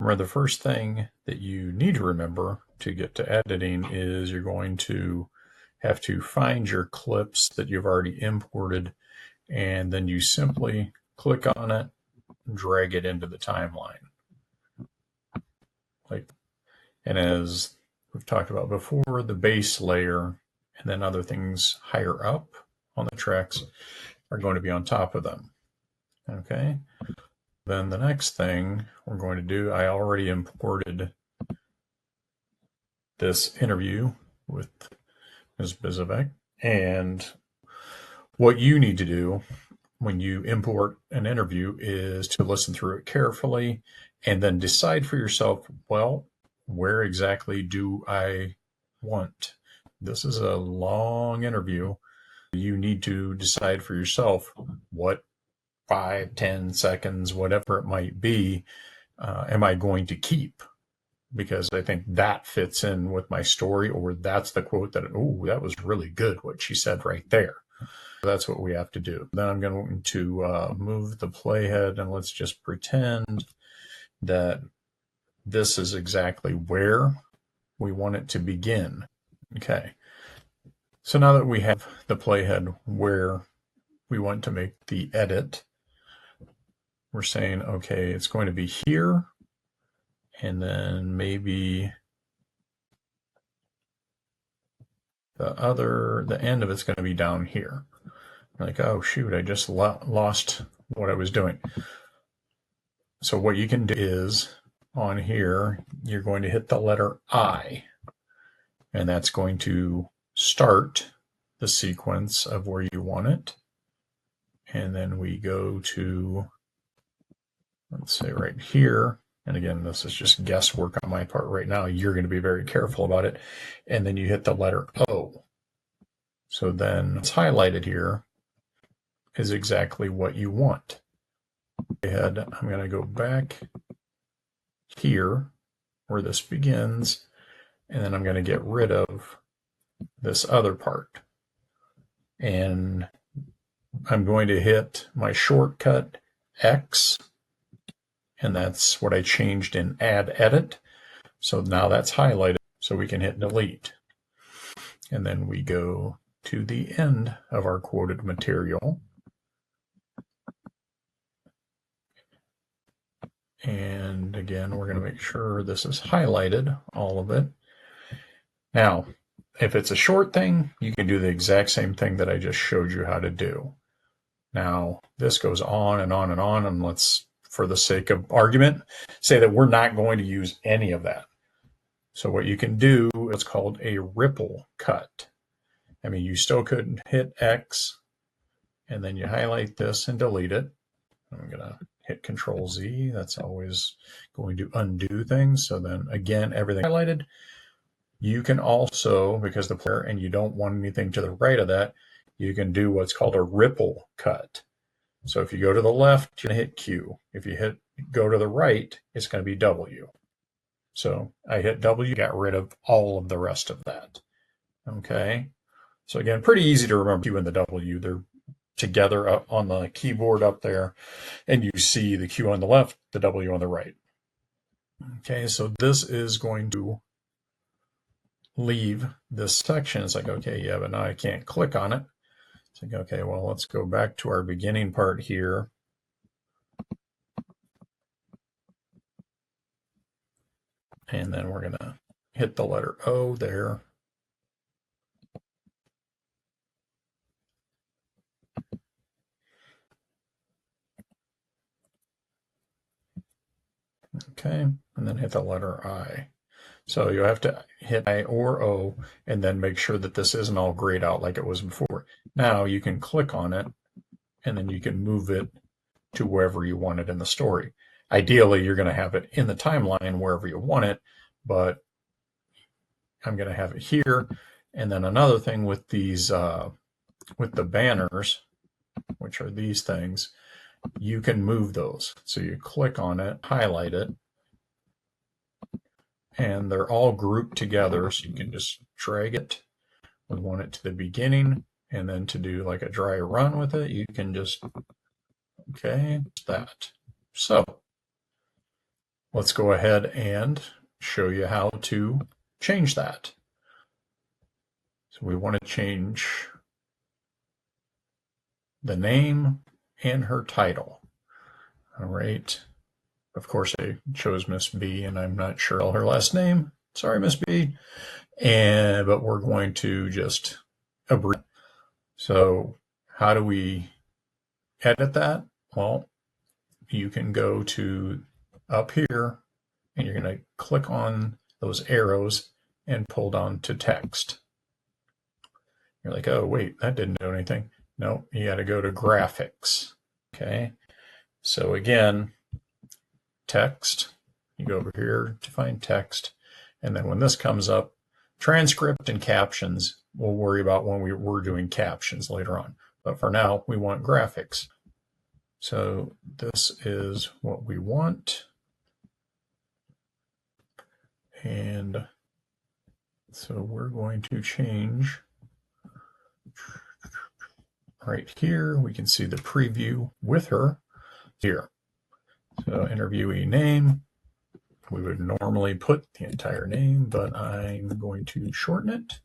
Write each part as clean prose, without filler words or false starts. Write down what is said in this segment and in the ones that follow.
remember, the first thing that you need to remember to get to editing is you're going to have to find your clips that you've already imported, and then you simply click on it, drag it into the timeline. And as we've talked about before, the base layer and then other things higher up on the tracks are going to be on top of them. Okay. Then the next thing we're going to do, I already imported this interview with Ms. Bizovec. And what you need to do when you import an interview is to listen through it carefully and then decide for yourself, well, where exactly do I want? This is a long interview. You need to decide for yourself what 5, 10 seconds, whatever it might be, am I going to keep? Because I think that fits in with my story, or that's the quote that, oh, that was really good, what she said right there. That's what we have to do. Then I'm going to move the playhead, and let's just pretend that this is exactly where we want it to begin. Okay. So now that we have the playhead where we want to make the edit, we're saying, okay, it's going to be here, and then maybe the end of it's going to be down here. Like, oh shoot, I just lost what I was doing. So what you can do is, on here, you're going to hit the letter I, and that's going to start the sequence of where you want it. And then we go to, let's say right here, and again, this is just guesswork on my part right now. You're going to be very careful about it. And then you hit the letter O. So then it's highlighted here is exactly what you want. I'm going to go back here where this begins, and then I'm going to get rid of this other part. And I'm going to hit my shortcut X, and that's what I changed in Add Edit. So now that's highlighted, so we can hit delete. And then we go to the end of our quoted material. And again, we're going to make sure this is highlighted, all of it. Now, if it's a short thing, you can do the exact same thing that I just showed you how to do. Now, this goes on and on and on, and let's, for the sake of argument, say that we're not going to use any of that. So what you can do is what's called a ripple cut. I mean, you still could hit X, and then you highlight this and delete it. I'm going to hit Control Z. That's always going to undo things. So then again, everything highlighted. You can also, because the player, and you don't want anything to the right of that, you can do what's called a ripple cut. So if you go to the left, you're going to hit Q. If you go to the right, it's going to be W. So I hit W, got rid of all of the rest of that. Okay. So again, pretty easy to remember Q and the W. They're together up on the keyboard up there, and you see the Q on the left, the W on the right. Okay, so this is going to leave this section. It's like, okay, yeah, but now I can't click on it. It's like, okay, well, let's go back to our beginning part here. And then we're going to hit the letter O there. Okay, and then hit the letter I. So you have to hit I or O and then make sure that this isn't all grayed out like it was before. Now you can click on it, and then you can move it to wherever you want it in the story. Ideally, you're going to have it in the timeline wherever you want it, but I'm going to have it here. And then another thing with these, with the banners, which are these things, you can move those. So you click on it, highlight it, and they're all grouped together. So you can just drag it. We want it to the beginning, and then to do like a dry run with it, you can just, okay, that. So let's go ahead and show you how to change that. So we want to change the name and her title. All right. Of course, I chose Miss B, and I'm not sure her last name. Sorry, Miss B. But we're going to just abbreviate. So how do we edit that? Well, you can go to up here, and you're going to click on those arrows and pull down to text. You're like, oh, wait, that didn't do anything. No, you got to go to graphics. Okay. So again, text, you go over here to find text. And then when this comes up, transcript and captions, we'll worry about when we're doing captions later on. But for now, we want graphics. So this is what we want. And so we're going to change right here. We can see the preview with her here. So interviewee name, we would normally put the entire name, but I'm going to shorten it.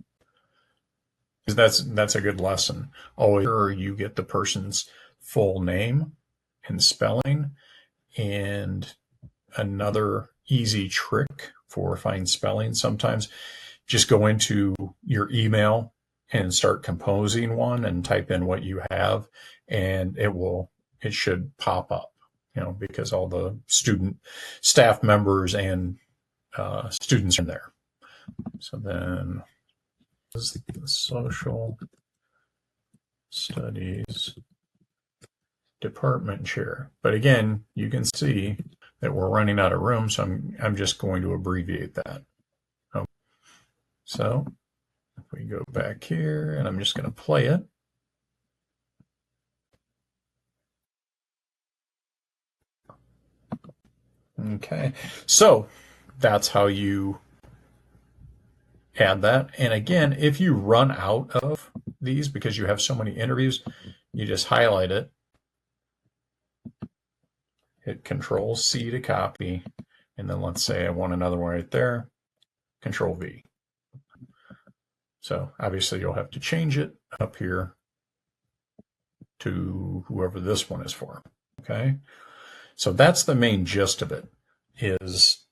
Because that's a good lesson. Always sure you get the person's full name and spelling. And another easy trick for fine spelling, sometimes just go into your email and start composing one and type in what you have, and it should pop up, because all the staff members and students are in there. So then this is the social studies department chair. But again, you can see that we're running out of room, so I'm just going to abbreviate that. So if we go back here, and I'm just going to play it. Okay, so that's how you add that. And again, if you run out of these because you have so many interviews, you just highlight it, hit Control-C to copy, and then let's say I want another one right there, Control-V. So obviously you'll have to change it up here to whoever this one is for, okay? So that's the main gist of it, is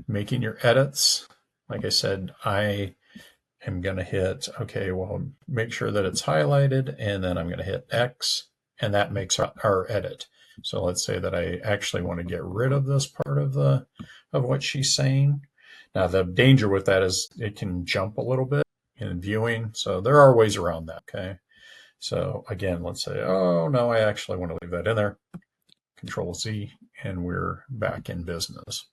making your edits. Like I said, I am going to hit, okay, well, make sure that it's highlighted, and then I'm going to hit X, and that makes our edit. So let's say that I actually want to get rid of this part of what she's saying. Now, the danger with that is it can jump a little bit in viewing, so there are ways around that, okay? So again, let's say, oh, no, I actually want to leave that in there. Control-Z, and we're back in business.